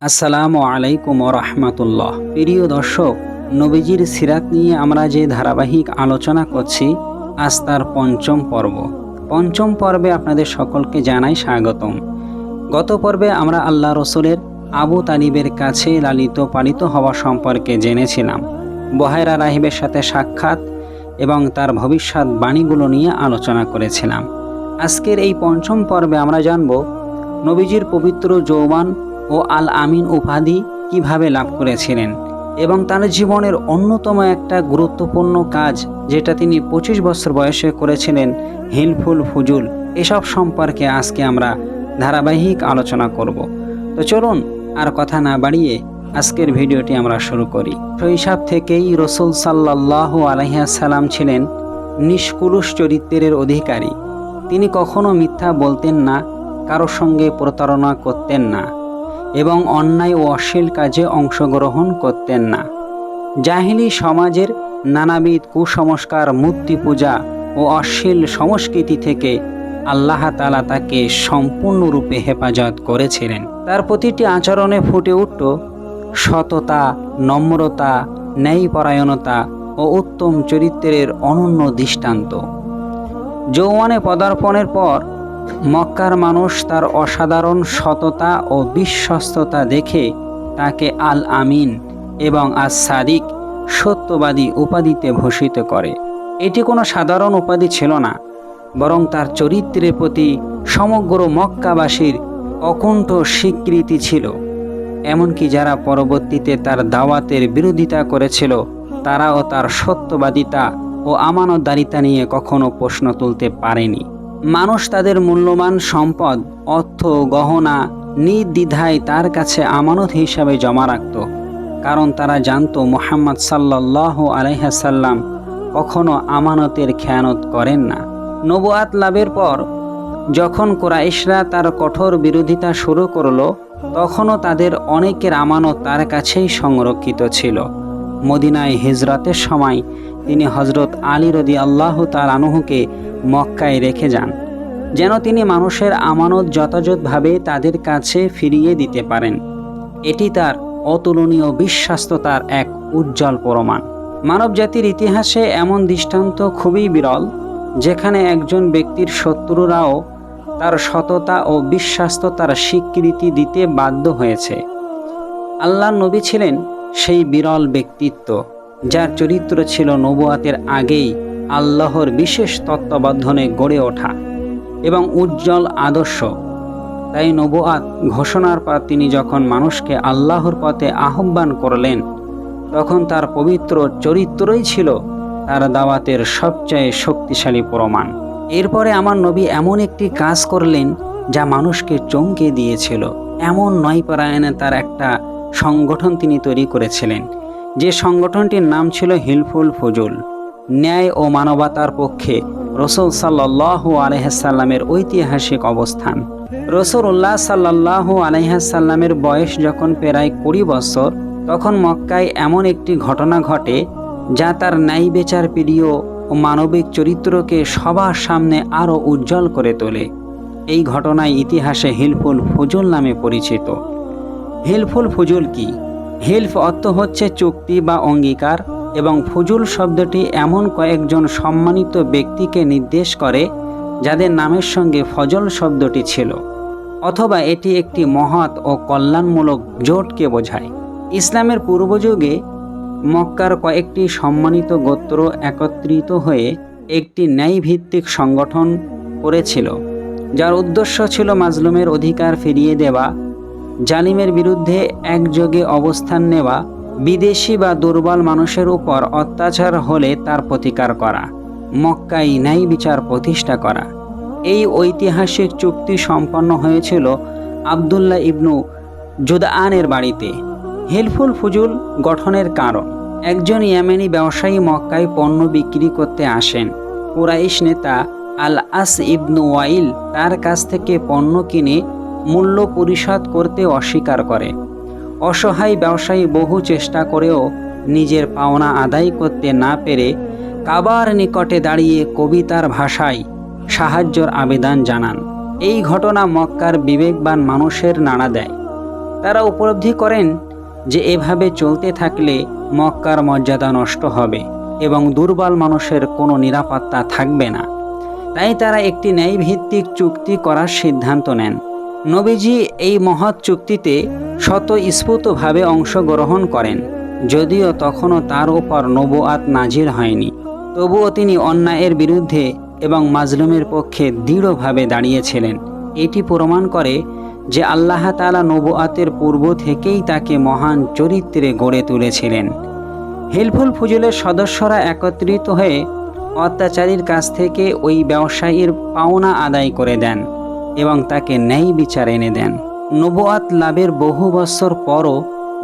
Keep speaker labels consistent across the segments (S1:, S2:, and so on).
S1: আসসালামু আলাইকুম রহমতুল্লাহ। প্রিয় দর্শক, নবীজির সিরাত নিয়ে আমরা যে ধারাবাহিক আলোচনা করছি, আজ তার পঞ্চম পর্বে আপনাদের সকলকে জানাই স্বাগতম। গত পর্বে আমরা আল্লাহ রসুলের আবু তালিবের কাছে লালিত পালিত হওয়া সম্পর্কে জেনেছিলাম। বহায়রা রাহিবের সাথে সাক্ষাৎ এবং তার ভবিষ্যৎ বাণীগুলো নিয়ে আলোচনা করেছিলাম। আজকের এই পঞ্চম পর্বে আমরা জানব নবীজির পবিত্র যৌবান ও আল আমিন উপাধি কিভাবে লাভ করেছিলেন এবং তার জীবনের অন্যতম একটা গুরুত্বপূর্ণ কাজ যেটা তিনি 25 বছর বয়সে করেছিলেন, হিলফুল ফুজুল। এসব সম্পর্কে আজকে আমরা ধারাবাহিক আলোচনা করব। তো চলুন আর কথা না বাড়িয়ে আজকের ভিডিওটি আমরা শুরু করি। শৈশব থেকেই রসুল সাল্লাল্লাহু আলাইহি সাল্লাম ছিলেন নিষ্কলুষ চরিত্রের অধিকারী। তিনি কখনো মিথ্যা বলতেন না, কারো সঙ্গে প্রতারণা করতেন না এবং অন্যায় ও অশ্লীল কাজে অংশগ্রহণ করতেন না। জাহিলি সমাজের নানাবিধ কুসংস্কার, মূর্তি পূজা ও অশ্লীল সংস্কৃতি থেকে আল্লাহ তাআলা তাকে সম্পূর্ণরূপে হেফাজত করেছিলেন। তার প্রতিটি আচরণে ফুটে উঠত সততা, নম্রতা, ন্যায়পরায়ণতা ও উত্তম চরিত্রের অনন্য দৃষ্টান্ত। যৌবনে পদার্পণের পর মক্কার মানুষ তার অসাধারণ সততা ও বিশ্বস্ততা দেখে তাকে আল আমিন এবং আস সাদিক, সত্যবাদী উপাধিতে ভূষিত করে। এটি কোনো সাধারণ উপাধি ছিল না, বরং তার চরিত্রের প্রতি সমগ্র মক্কাবাসীর অকুণ্ঠ স্বীকৃতি ছিল। এমনকি যারা পরবর্তীতে তার দাওয়াতের বিরোধিতা করেছিল, তারাও তার সত্যবাদিতা ও আমানতদারিতা নিয়ে কখনো প্রশ্ন তুলতে পারেনি। মানুষ তাদের মূল্যবান সম্পদ, অর্থ, গহনা নির্দ্বিধায় তার কাছে আমানত হিসাবে জমা রাখত, কারণ তারা জানত মুহাম্মদ সাল্লাল্লাহু আলাইহি সাল্লাম কখনো আমানতের খেয়ানত করেন না। নবুয়াত লাভের পর যখন কুরাইশরা তার কঠোর বিরোধিতা শুরু করলো, তখনও তাদের অনেকের আমানত তার কাছেই সংরক্ষিত ছিল। মদিনায় হিজরতের সময় তিনি হযরত আলী রাদিয়াল্লাহু তাআলা আনহুকে মক্কায় রেখে যান, যেন তিনি মানুষের আমানত যথাযথভাবে তাদের কাছে ফিরিয়ে দিতে পারেন। এটি তার অতুলনীয় বিশ্বাস্ততার এক উজ্জ্বল প্রমাণ। মানবজাতির ইতিহাসে এমন দৃষ্টান্ত খুবই বিরল, যেখানে একজন ব্যক্তির শত্রুরাও তার সততা ও বিশ্বাস্ততার স্বীকৃতি দিতে বাধ্য হয়েছে। আল্লাহর নবী ছিলেন সেই বিরল ব্যক্তিত্ব, যার চরিত্র ছিল নবুয়াতের আগেই আল্লাহর বিশেষ তত্ত্বাবধানে গড়ে ওঠা এবং উজ্জ্বল আদর্শ। তাই নবুয়াত ঘোষণার পর তিনি যখন মানুষকে আল্লাহর পথে আহ্বান করলেন, তখন তার পবিত্র চরিত্রই ছিল তার দাওয়াতের সবচেয়ে শক্তিশালী প্রমাণ। এরপরে আমার নবী এমন একটি কাজ করলেন যা মানুষকে চমকে দিয়েছিল। এমন ন্যায়পরায়ণে তার একটা সংগঠন তিনি তৈরি করেছিলেন, যে সংগঠনটির নাম ছিল হিলফুল ফুজুল। ন্যায় ও মানবতার পক্ষে রাসূল সাল্লাল্লাহু আলাইহি সাল্লামের ঐতিহাসিক অবস্থান। রাসূলুল্লাহ সাল্লাল্লাহু আলাইহি সাল্লামের বয়স যখন প্রায় 20 বছর, তখন মক্কায় এমন একটি ঘটনা ঘটে যা তার ন্যায় বিচার প্রিয় ও মানবিক চরিত্রকে সবার সামনে আরও উজ্জ্বল করে তোলে। এই ঘটনায় ইতিহাসে হিলফুল ফুজুল নামে পরিচিত। হিলফুল ফুজুল কি? হিলফ অর্থ হচ্ছে চুক্তি বা অঙ্গীকার, এবং ফুজুল শব্দটি এমন কয়েকজন সম্মানিত ব্যক্তিকে নির্দেশ করে যাদের নামের সঙ্গে ফজল শব্দটি ছিল, অথবা এটি একটি মহৎ ও কল্যাণমূলক জোটকে বোঝায়। ইসলামের পূর্বযুগে মক্কার কয়েকটি সম্মানিত গোত্র একত্রিত হয়ে একটি ন্যায়ভিত্তিক সংগঠন করেছিল, যার উদ্দেশ্য ছিল মাজলুমের অধিকার ফিরিয়ে দেওয়া, জালিমের বিরুদ্ধে একযোগে অবস্থান নেওয়া, বিদেশি বা দুর্বল মানুষের উপর অত্যাচার হলে তার প্রতিকার করা, মক্কায় ন্যায় বিচার প্রতিষ্ঠা করা। এই ঐতিহাসিক চুক্তি সম্পন্ন হয়েছিল আবদুল্লাহ ইবনু জুদআনের বাড়িতে। হিলফুল ফুজুল গঠনের কারণ: একজন ইয়েমেনি ব্যবসায়ী মক্কায় পণ্য বিক্রি করতে আসেন। কুরাইশ নেতা আল আস ইবনু ওয়াইল তার কাছ থেকে পণ্য কিনে মূল্য পরিশোধ করতে অস্বীকার করে। অসহায় ব্যবসায়ী বহু চেষ্টা করেও নিজের পাওনা আদায় করতে না পেরে কাবার নিকটে দাঁড়িয়ে কবিতার ভাষায় সাহায্যের আবেদন জানান। এই ঘটনা মক্কার বিবেকবান মানুষের নাড়া দেয়। তারা উপলব্ধি করেন যে এভাবে চলতে থাকলে মক্কার মর্যাদা নষ্ট হবে এবং দুর্বল মানুষের কোনো নিরাপত্তা থাকবে না। তাই তারা একটি ন্যায়ভিত্তিক চুক্তি করার সিদ্ধান্ত নেন। নবীজি এই মহৎ চুক্তিতে স্বতঃস্ফূর্তভাবে অংশগ্রহণ করেন। যদিও তখনও তার উপর নবুয়াত নাজিল হয়নি, তবুও তিনি অন্যায়ের বিরুদ্ধে এবং মাজলুমের পক্ষে দৃঢ়ভাবে দাঁড়িয়েছিলেন। এটি প্রমাণ করে যে আল্লাহ তাআলা নবুয়াতের পূর্ব থেকেই তাকে মহান চরিত্রে গড়ে তুলেছিলেন। হিলফুল ফুজুলের সদস্যরা একত্রিত হয়ে অত্যাচারীর কাছ থেকে ওই ব্যবসায়ীর পাওনা আদায় করে দেন এবং তাকে ন্যায় বিচার এনে দেন। নবুয়াত লাভের বহু বছর পরও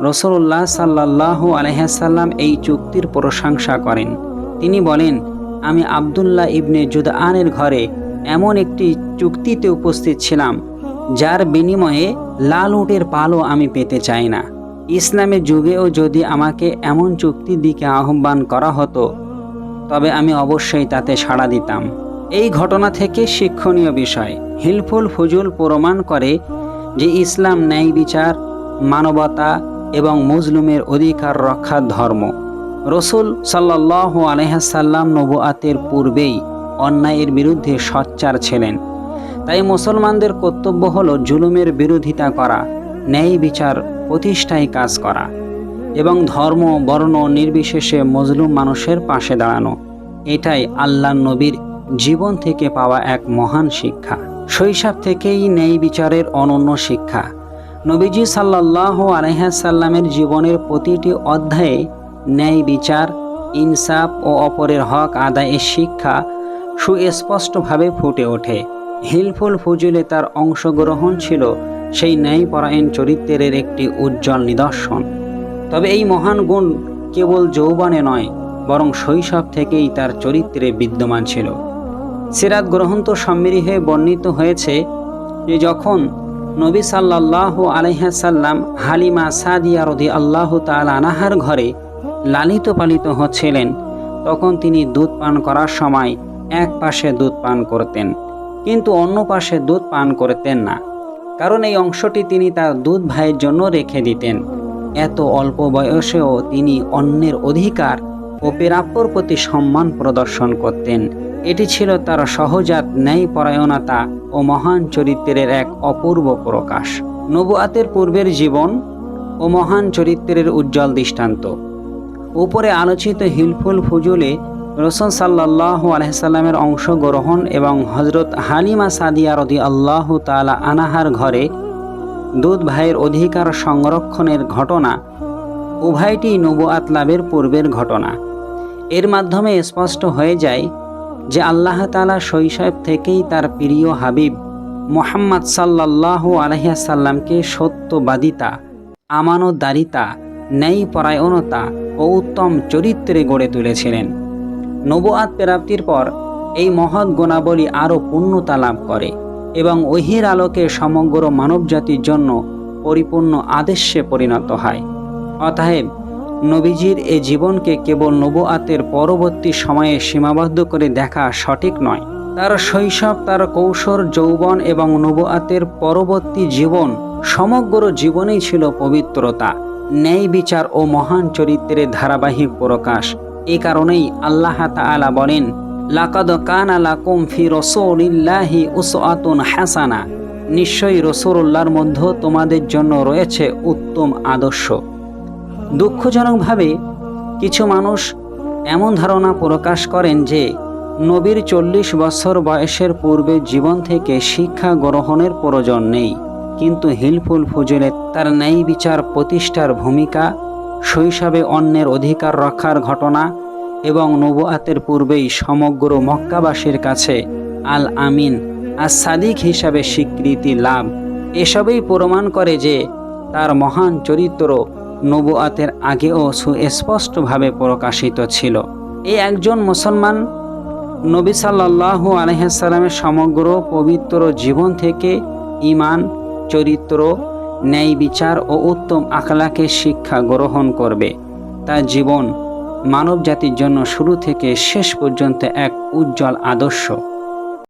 S1: রাসূলুল্লাহ সাল্লাল্লাহু আলাইহি ওয়াসাল্লাম এই চুক্তির প্রশংসা করেন। তিনি বলেন, আমি আব্দুল্লাহ ইবনে জুদআনের ঘরে এমন একটি চুক্তিতে উপস্থিত ছিলাম যার বিনিময়ে লাল উটের পালও আমি পেতে চাই না। ইসলামের যুগেও যদি আমাকে এমন চুক্তির দিকে আহ্বান করা হতো তবে আমি অবশ্যই তাতে সাড়া দিতাম। এই ঘটনা থেকে শিক্ষণীয় বিষয়, হিলফুল ফুজুল প্রমাণ করে যে ইসলাম ন্যায় বিচার, মানবতা এবং মজলুমের অধিকার রক্ষার ধর্ম। রাসূল সাল্লাল্লাহু আলাইহি ওয়াসাল্লাম নবুয়াতের পূর্বেই অন্যায়ের বিরুদ্ধে সোচ্চার ছিলেন। তাই মুসলমানদের কর্তব্য হলো জুলুমের বিরোধিতা করা, ন্যায় বিচার প্রতিষ্ঠায় কাজ করা এবং ধর্ম বর্ণ নির্বিশেষে মজলুম মানুষের পাশে দাঁড়ানো। এটাই আল্লাহর নবীর জীবন থেকে পাওয়া এক মহান শিক্ষা। শৈশব থেকেই ন্যায় বিচারের অনন্য শিক্ষা। নবীজি সাল্লাল্লাহু আলাইহি ওয়াসাল্লামের জীবনের প্রতিটি অধ্যায়ে ন্যায় বিচার, ইনসাফ ও অপরের হক আদায়ের শিক্ষা সুস্পষ্টভাবে ফুটে ওঠে। হিলফুল ফুজুলে তার অংশগ্রহণ ছিল সেই ন্যায়পরায়ণ চরিত্রের একটি উজ্জ্বল নিদর্শন। তবে এই মহান গুণ কেবল যৌবনে নয়, বরং শৈশব থেকেই তার চরিত্রে বিদ্যমান ছিল। সিরাত গ্রন্থ সম্মিলিত বর্ণিত হয়েছে যে যখন নবী সাল্লাল্লাহু আলাইহি ওয়াসাল্লাম হালিমা সাদিয়া রাদিয়াল্লাহু তাআলা আনহার ঘরে লালিত পালিত হচ্ছিলেন, তখন তিনি দুধ পান করার সময় এক পাশে দুধ পান করতেন, কিন্তু অন্য পাশে দুধ পান করতেন না, কারণ এই অংশটি তিনি তার দুধ ভাইয়ের জন্য রেখে দিতেন। এত অল্প বয়সেও তিনি অন্যের অধিকার ও প্রাপ্যর প্রতি সম্মান প্রদর্শন করতেন। এটি ছিল তার সহজাত ন্যায়পরায়ণতা ও মহান চরিত্রের এক অপূর্ব প্রকাশ। নবুয়াতের পূর্বের জীবন ও মহান চরিত্রের উজ্জ্বল দৃষ্টান্ত। উপরে আলোচিত হিলফুল ফুজুলে রাসূল সাল্লাল্লাহু আলাইহি ওয়াসাল্লামের অংশগ্রহণ এবং হযরত হালিমা সাদিয়া রাদিয়াল্লাহু তাআলা আনহার ঘরে দুধ ভাইয়ের অধিকার সংরক্ষণের ঘটনা উভয়টি নবুয়াত লাভের পূর্বের ঘটনা। এর মাধ্যমে স্পষ্ট হয়ে যায় যে আল্লাহ তাআলা শৈশব থেকেই তার প্রিয় হাবিব মুহাম্মদ সাল্লাল্লাহু আলাইহি ওয়াসাল্লামকে সত্যবাদিতা, আমানতদারিতা, ন্যায়পরায়ণতা ও উত্তম চরিত্রে গড়ে তুলেছিলেন। নবুয়াত প্রাপ্তির পর এই মহৎ গুণাবলী আরও পূর্ণতা লাভ করে এবং ওহীর আলোকে সমগ্র মানবজাতির জন্য পরিপূর্ণ আদর্শে পরিণত হয়। অতএব নবীজির এ জীবনকে কেবল নবুয়াতের পরবর্তী সময়ে সীমাবদ্ধ করে দেখা সঠিক নয়। তার শৈশব, তার কৈশোর, যৌবন এবং নবুয়াতের পরবর্তী জীবন সমগ্র জীবনেই ছিল পবিত্রতা, ন্যায় বিচার ও মহান চরিত্রের ধারাবাহিক প্রকাশ। এই কারণেই আল্লাহ তাআলা বলেন, লাকাদ কানা লাকুম ফি রাসূলিল্লাহি উসওয়াতুন হাসানা, নিশ্চয়ই রাসূলুল্লাহর মধ্যে তোমাদের জন্য রয়েছে উত্তম আদর্শ। দুঃখজনকভাবে কিছু মানুষ এমন ধারণা প্রকাশ করেন যে নবীর 40 বছর বয়সের পূর্বে জীবন থেকে শিক্ষা গ্রহণের প্রয়োজন নেই, কিন্তু হিলফুল ফুজুলে তার ন্যায় বিচার প্রতিষ্ঠার ভূমিকা, শৈশবে অন্যের অধিকার রক্ষার ঘটনা এবং নবুয়াতের পূর্বেই সমগ্র মক্কাবাসীর কাছে আল আমিন আর সাদিক হিসাবে স্বীকৃতি লাভ, এসবই প্রমাণ করে যে তার মহান চরিত্র নবুয়াতের আগেও সুস্পষ্টভাবে প্রকাশিত ছিল। এই একজন মুসলমান নবী সাল্লাল্লাহু আলাইহি ওয়াসাল্লামের সমগ্র পবিত্র জীবন থেকে ঈমান, চরিত্র, ন্যায় বিচার ও উত্তম আখলাকের শিক্ষা গ্রহণ করবে। তার জীবন মানব জাতির জন্য শুরু থেকে শেষ পর্যন্ত এক উজ্জ্বল আদর্শ।